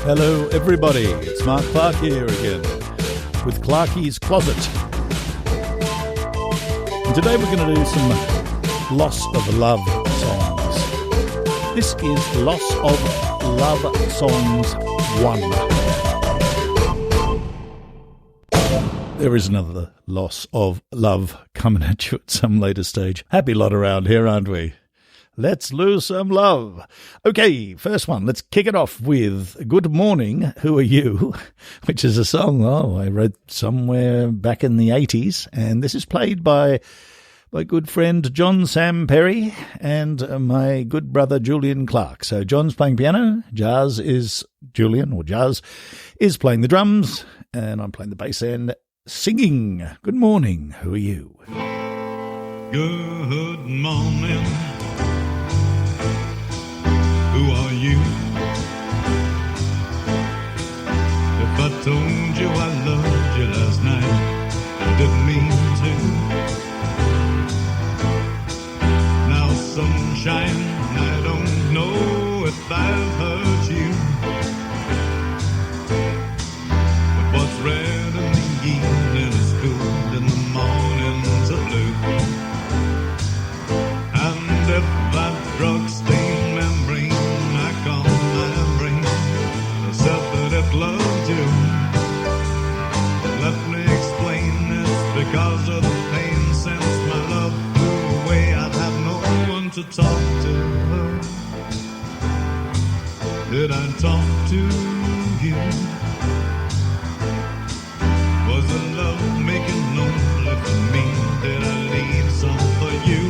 Hello everybody, it's Mark Clark here again with Clarky's Closet. And today we're going to do some Loss of Love songs. This is Loss of Love Songs 1. There is another loss of love coming at you at some later stage. Happy lot around here, aren't we? Let's lose some love. Okay, first one. Let's kick it off with Good Morning, Who Are You? Which is a song I wrote somewhere back in the 80s. And this is played by my good friend John Samperi and my good brother Julian Clark. So John's playing piano, Jazz is playing the drums, and I'm playing the bass and singing. Good morning, who are you? Good morning. Who are you? If I told you I loved you last night, I didn't mean to. Now sunshine, I don't know if I've hurt you, but what's red in the evening is good in the mornings are blue. And if that drug stained memory loved you, let me explain this, because of the pain since my love flew away, I've had no one to talk to. Did I talk to you? Was the love making lonely for me? Did I leave some for you?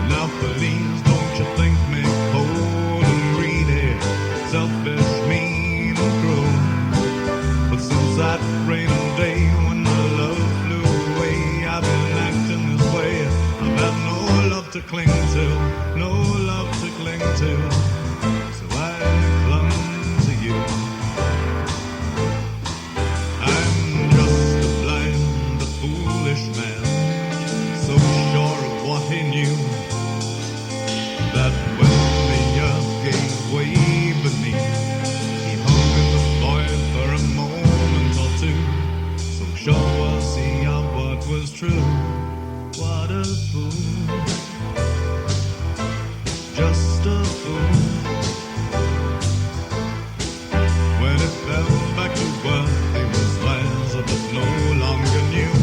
Now please don't you think me cold and greedy, selfish, mean and cruel. But since that rainy day when my love flew away, I've been acting this way. I've had no love to cling to, no love to cling to, so I clung to you. I'm just a blind, a foolish man, so sure of what he knew, that when the earth gave way beneath, he hung in the void for a moment or two. So sure was he of what was true. What a fool, just a fool. When it fell back to earth, he was wiser but no longer knew.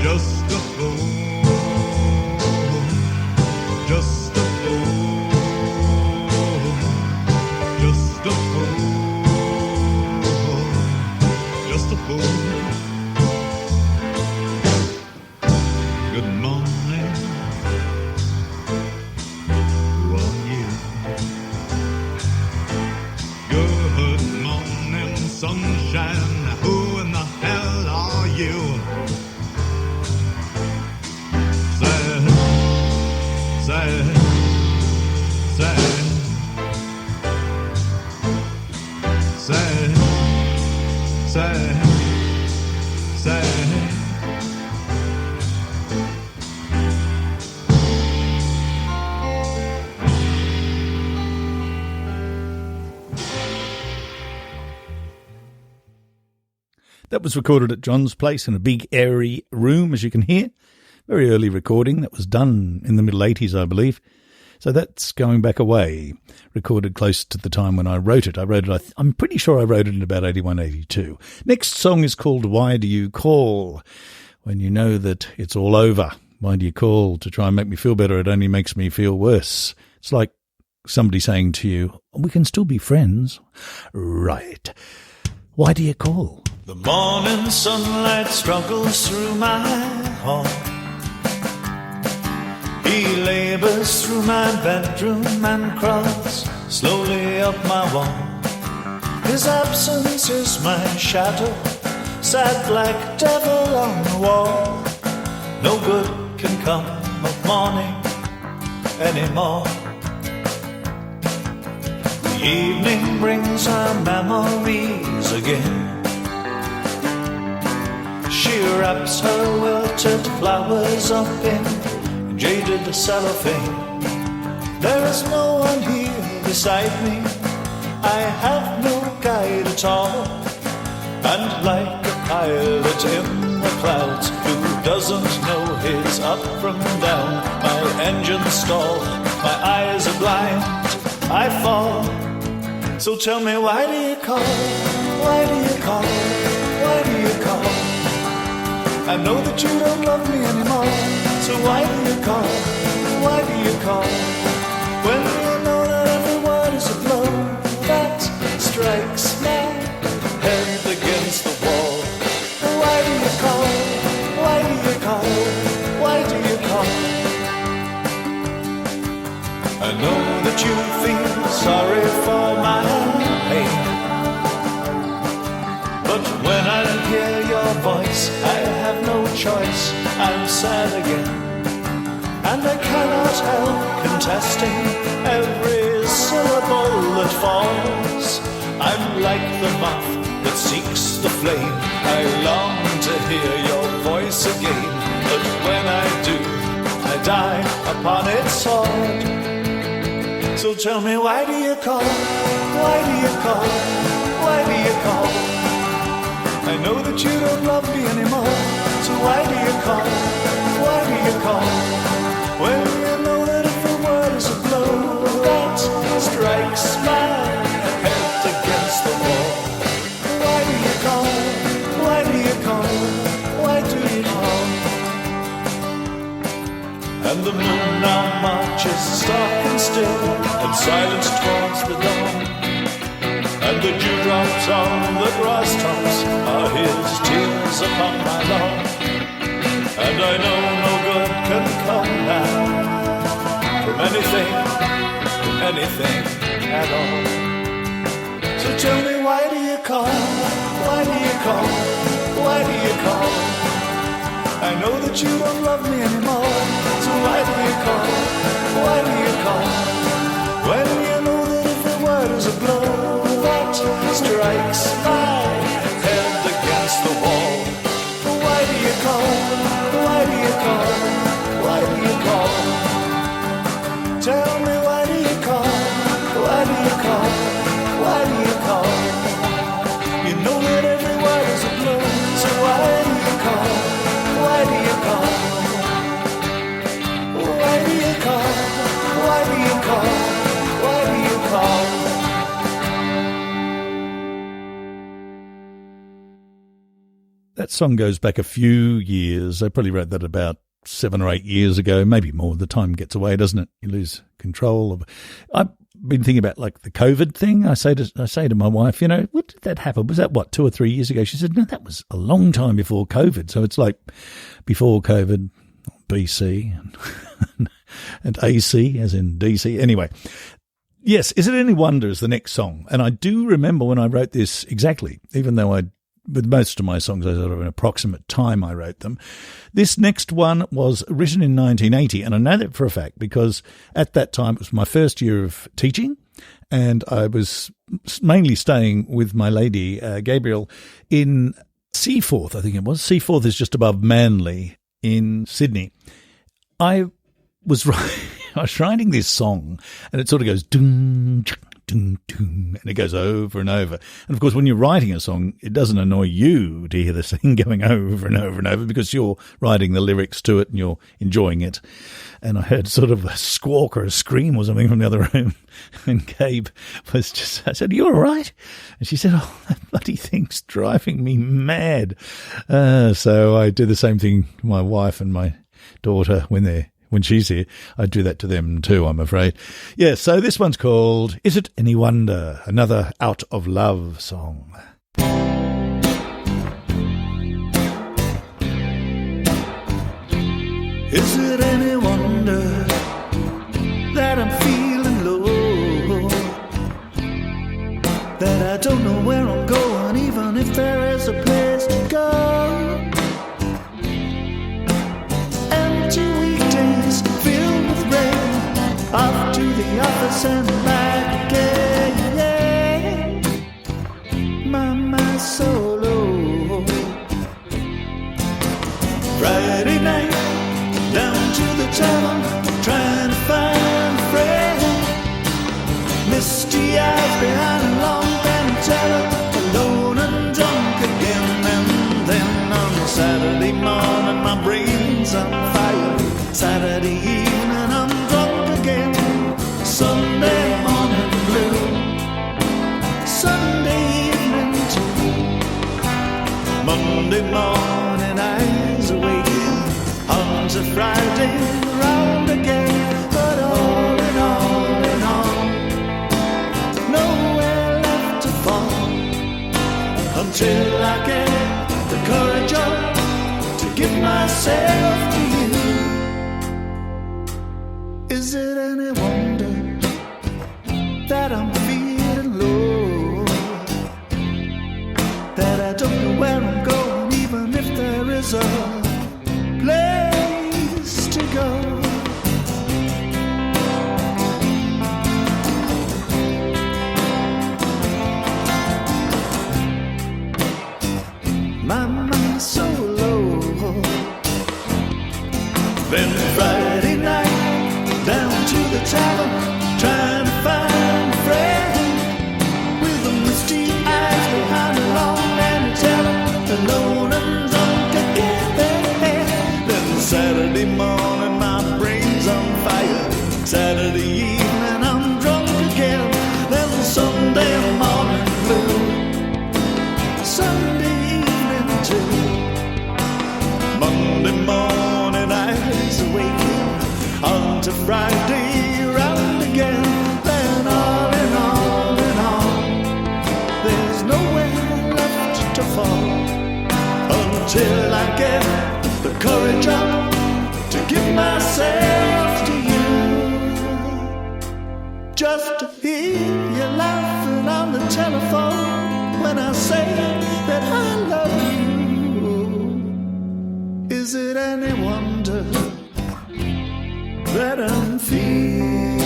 Just a fool. Just a fool, just a fool, just a fool. Good morning, who are you? Good morning, sunshine, who in the hell are you? Sad, sad, sad, sad, sad. That was recorded at John's place in a big airy room, as you can hear. Very early recording that was done in the middle 80s, I believe. So that's going back away, recorded close to the time when I wrote it. I'm pretty sure I wrote it in about 81, 82. Next song is called Why Do You Call? When you know that it's all over, why do you call? To try and make me feel better, it only makes me feel worse. It's like somebody saying to you, we can still be friends. Right. Why do you call? The morning sunlight struggles through my heart. He labors through my bedroom and crawls slowly up my wall. His absence is my shadow, sad black devil on the wall. No good can come of morning anymore. The evening brings our memories again. She wraps her wilted flowers up in jaded cellophane. There is no one here beside me. I have no guide at all. And like a pilot in the clouds who doesn't know his up from down, my engine's stalled, my eyes are blind, I fall. So tell me, why do you call? Why do you call? Why do you call? I know that you don't love me anymore. So why do you call? Why do you call? When you know that every word is a blow that strikes my head against the wall. Why do you call? Why do you call? Why do you call? I know that you feel sorry for my pain, but when I hear your voice, I have no choice. I'm sad again, and I cannot help contesting every syllable that falls. I'm like the moth that seeks the flame. I long to hear your voice again, but when I do, I die upon its sword. So tell me, why do you call? Why do you call? Why do you call? I know that you don't love me anymore. So why do you call? Why do you call? When you know that every word is a blow that strikes my head against the wall. Why do you call? Why do you call? Why do you call? And the moon now marches stark and still, and silence towards the dawn. And the dewdrops on the grass tops are his tears upon my lawn. And I know no good can come now from anything at all. So tell me, why do you call? Why do you call? Why do you call? I know that you don't love me anymore. So why do you call? Why do you call? When you know that every word is a blow that strikes my head against the wall. Why do you call? Why do you call? Why do you call? Tell me, why do you call? Why do you call? Why do you call? You know that every word is a blow. So why do you call? Why do you call? Why do you call? Why do you call? Why do you call? That song goes back a few years. I probably wrote that about 7 or 8 years ago, maybe more. The time gets away, doesn't it? You lose control of. I've been thinking about like the COVID thing. I say to my wife, you know, what did that happen? Was that 2 or 3 years ago? She said, no, that was a long time before COVID. So it's like before COVID, BC and AC, as in DC. Anyway, yes, Is It Any Wonder is the next song. And I do remember when I wrote this exactly, even though with most of my songs, I sort of an approximate time I wrote them. This next one was written in 1980, and I know that for a fact because at that time it was my first year of teaching, and I was mainly staying with my lady, Gabriel, in Seaforth, I think it was. Seaforth is just above Manly in Sydney. I was writing this song, and it sort of goes ding, ding, ding, and it goes over and over. And of course, when you're writing a song, it doesn't annoy you to hear the thing going over and over and over because you're writing the lyrics to it and you're enjoying it. And I heard sort of a squawk or a scream or something from the other room. And Gabe was just, I said, "Are you all right?" And she said, "Oh, that bloody thing's driving me mad." So I do the same thing to my wife and my daughter when she's here. I do that to them too, I'm afraid. Yeah, so this one's called Is It Any Wonder? Another Out of Love song. Is it any wonder that I'm feeling low? That I don't know where I'm going, even if there is a place to go. Empty weekdays filled with rain, off to the office and back again. My so low. Friday night, down to the tavern, trying to find a friend. Saturday morning, my brain's on fire. Saturday evening, I'm drunk again. Sunday morning blue. Sunday evening too. Monday morning, eyes awaken. On to Friday, round again. But all in all, nowhere left to fall. Until I get the courage up to give myself to you. Is it any wonder that I'm feeling low? That I don't know where I'm going, even if there is a place to go. My mind's so low. Then Friday night, down to the tavern, trying to find a friend with the misty eyes behind a long antenna, alone and drunk again. Then Saturday morning, my brain's on fire. Saturday evening, I'm drunk again. Then Sunday morning blue. Sunday Monday morning, eyes awaken. On to Friday, round again. Then all in all, there's nowhere left to fall. Until I get the courage up to give myself to you. Just to hear you laughing on the telephone when I say that I love you. Is it any wonder that I'm feeling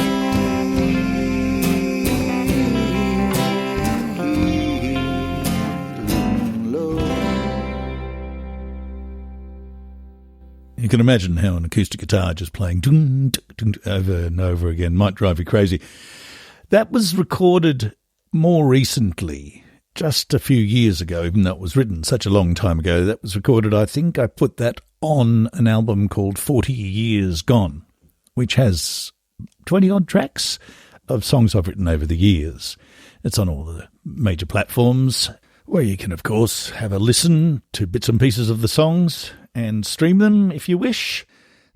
low? You can imagine how an acoustic guitar just playing dun, dun, dun, over and over again might drive you crazy. That was recorded more recently, just a few years ago, even though it was written such a long time ago. That was recorded, I think I put that on an album called 40 Years Gone, which has 20-odd tracks of songs I've written over the years. It's on all the major platforms, where you can, of course, have a listen to bits and pieces of the songs and stream them if you wish.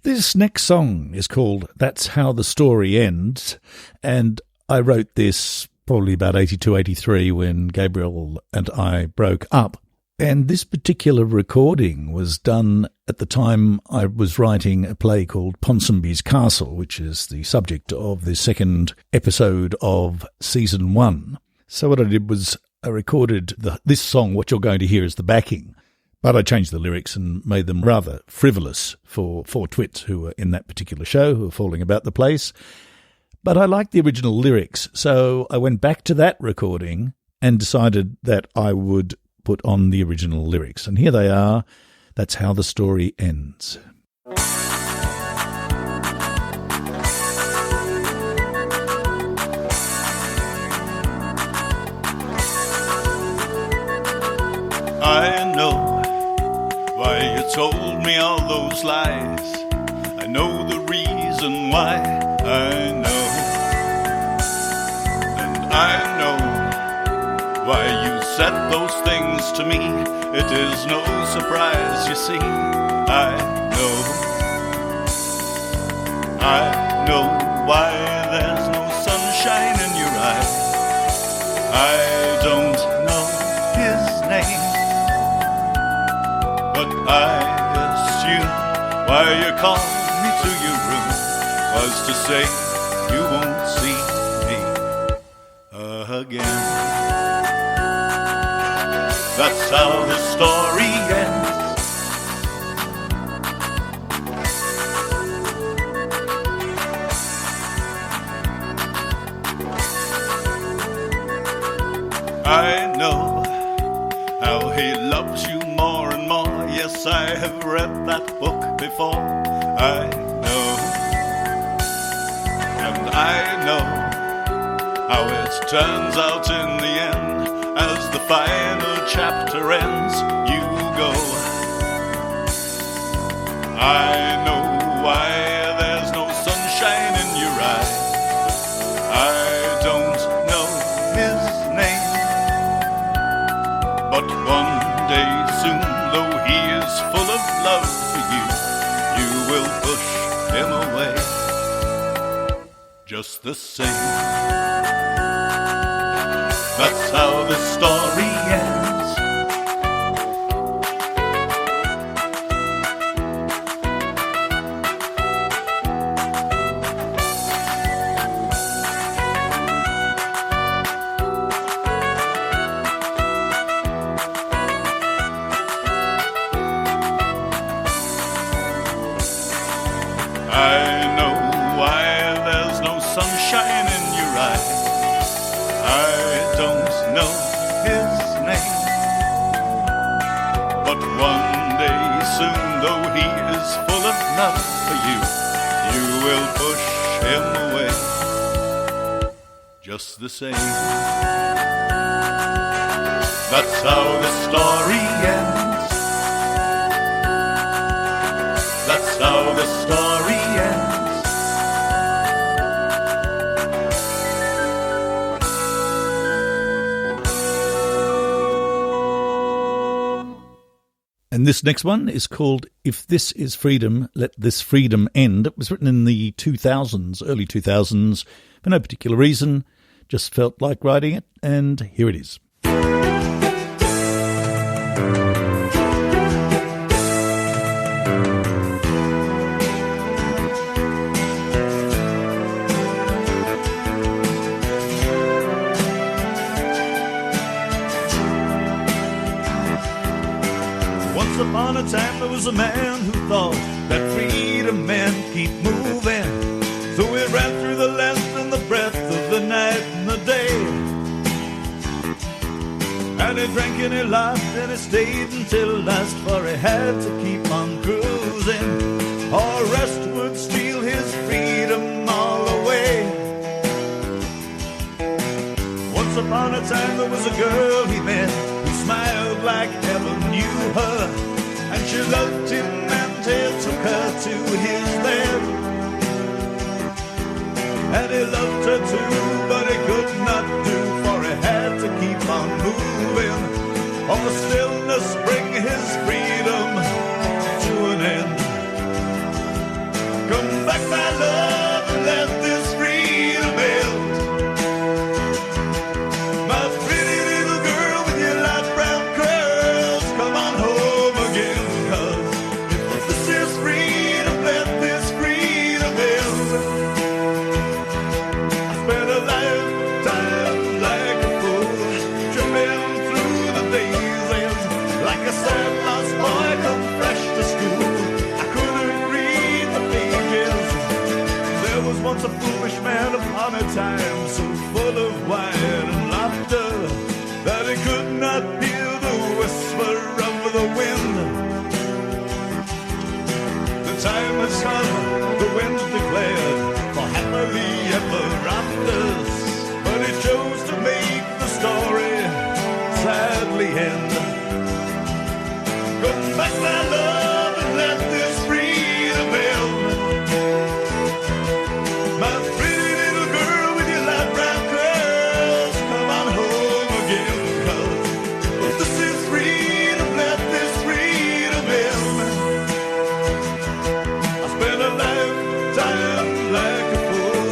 This next song is called That's How the Story Ends, and I wrote this probably about 82, 83 when Gabriel and I broke up. And this particular recording was done at the time I was writing a play called Ponsonby's Castle, which is the subject of the second episode of Season 1. So what I did was I recorded this song, what you're going to hear is the backing, but I changed the lyrics and made them rather frivolous for four twits who were in that particular show, who were falling about the place. But I liked the original lyrics, so I went back to that recording and decided that I would put on the original lyrics. And here they are. That's how the story ends. I know why you told me all those lies. I know the reason why. I know. And I know why you said those things to me. It is no surprise, you see. I know why there's no sunshine in your eyes. I don't know his name, but I assume why you called me to your room was to say you won't see me again. That's how the story ends. I know how he loves you more and more. Yes, I have read that book before. I know. And I know how it turns out in the end. As the final chapter ends, you go I know why there's no sunshine in your eye. I don't know his name, but one day soon, though he is full of love for you, you will push him away just the same. That's how the story ends. I know why there's no sunshine in your eye. I don't know his name, but one day soon, though he is full of love for you, you will push him away just the same. That's how the story ends. That's how the story ends. And this next one is called If This Is Freedom, Let This Freedom End. It was written in the 2000s, early 2000s, for no particular reason. Just felt like writing it, and here it is. Once upon a time there was a man who thought that freedom meant keep moving. So he ran through the length and the breadth of the night and the day. And he drank and he laughed and he stayed until last, for he had to keep on cruising, or rest would steal his freedom all away. Once upon a time there was a girl he met who smiled like heaven knew her, and she loved him and he took her to his bed. And he loved her too, but he could not do, for he had to keep on moving, or the stillness bring his freedom to an end. Come back, my love, and let this freedom end. My pretty little girl with your light brown curls, come on home again, 'cause if this is freedom, let this freedom end. I spent a lifetime like a fool, tripping through the days, like a sad lost boy come fresh to school. I couldn't read the pages. There was once a foolish man upon a time, so full of wine and laughter that he could not hear the whisper of the wind. The time has come, the wind declared, for happily ever afters, but he chose to make the story sadly end. Come back, my love, and let this freedom end. My pretty little girl with your light brown curls, come on home again, 'cause if this is freedom, let this freedom end. I spent a lifetime like a fool,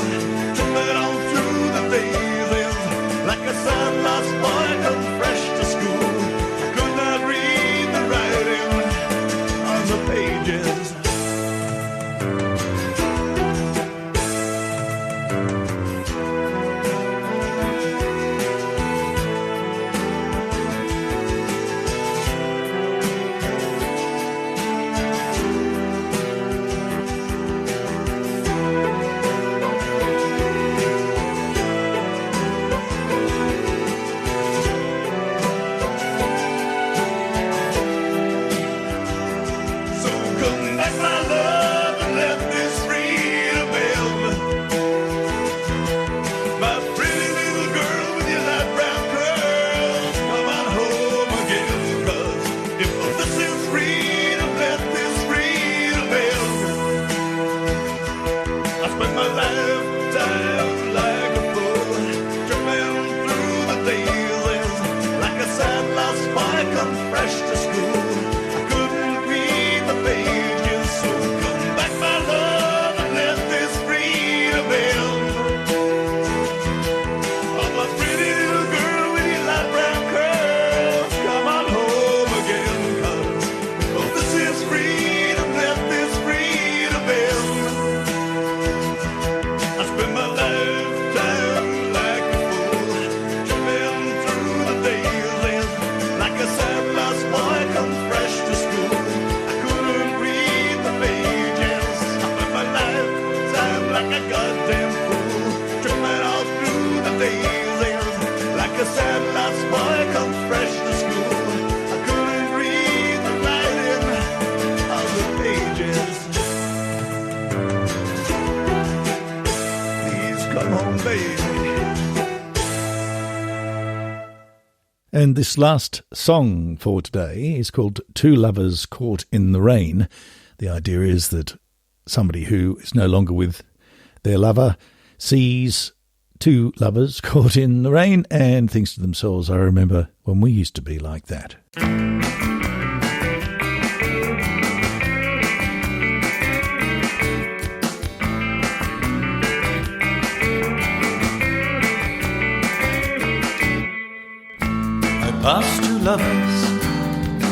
And this last song for today is called Two Lovers Caught in the Rain. The idea is that somebody who is no longer with their lover sees two lovers caught in the rain and thinks to themselves, I remember when we used to be like that. Past two lovers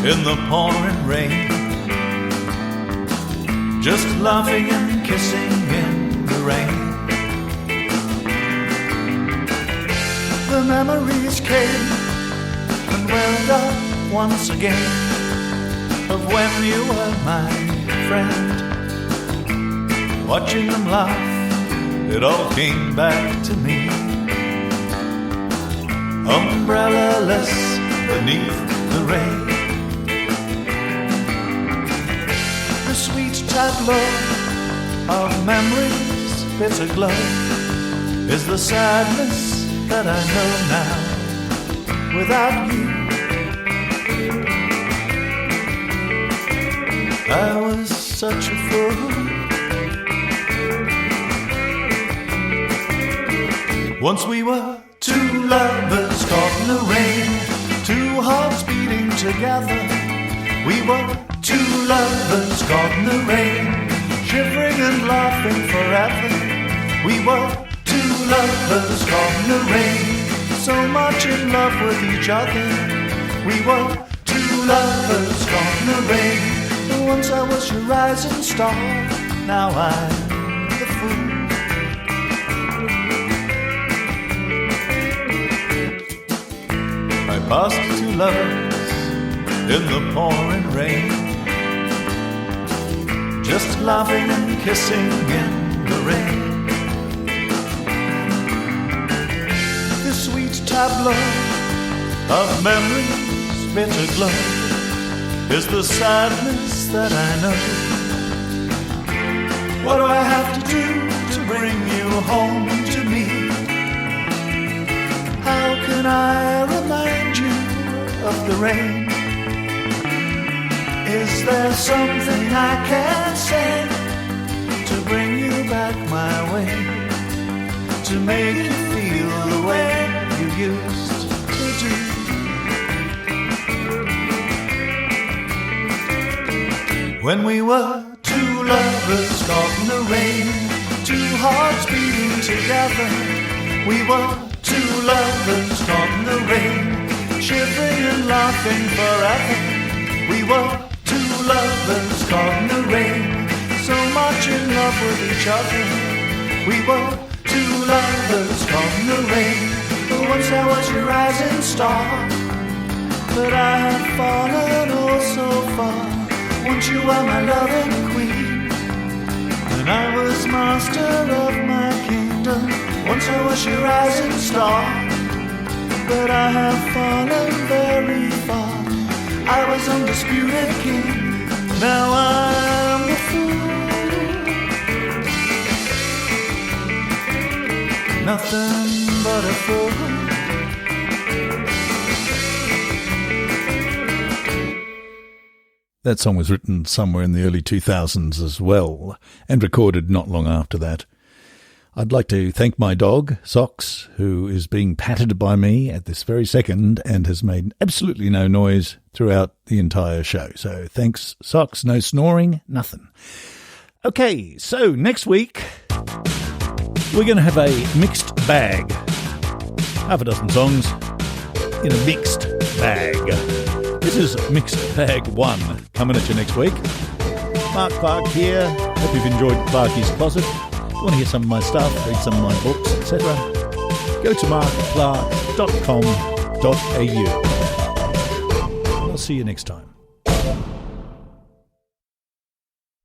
in the pouring rain, just laughing and kissing in the rain. The memories came and welled up once again of when you were my friend. Watching them laugh, it all came back to me. Umbrella-less beneath the rain, the sweet tableau of memories, bitter glow, is the sadness that I know now without you. I was such a fool. Once we were two lovers caught in the rain, two hearts beating together. We were two lovers caught in the rain, shivering and laughing forever. We were two lovers caught in the rain, so much in love with each other. We were two lovers caught in the rain. Once I was your rising star, now I'm the fool. Past two lovers in the pouring rain, just laughing and kissing in the rain. The sweet tableau of memories, bitter glow, is the sadness that I know. What do I have to do to bring you home to me? How can I remind you of the rain? Is there something I can say to bring you back my way, to make you feel the way you used to do? When we were two lovers caught in the rain, two hearts beating together. We were two lovers caught in the rain, shivering and laughing forever. We were two lovers caught in the rain, so much in love with each other. We were two lovers caught in the rain. Once I was your rising star, but I had fallen oh so far. Once you were my loving queen, and I was master of my kingdom. Once I was your rising star, but I have fallen very far. I was undisputed king, now I'm the fool. Nothing but a fool. That song was written somewhere in the early 2000s as well, and recorded not long after that. I'd like to thank my dog, Socks, who is being patted by me at this very second and has made absolutely no noise throughout the entire show. So thanks, Socks. No snoring, nothing. Okay, so next week we're going to have a mixed bag. Half a dozen songs in a mixed bag. This is Mixed Bag 1 coming at you next week. Mark Clark here. Hope you've enjoyed Clarky's Closet. If you want to hear some of my stuff, read some of my books, etc., go to markclark.com.au. I'll see you next time.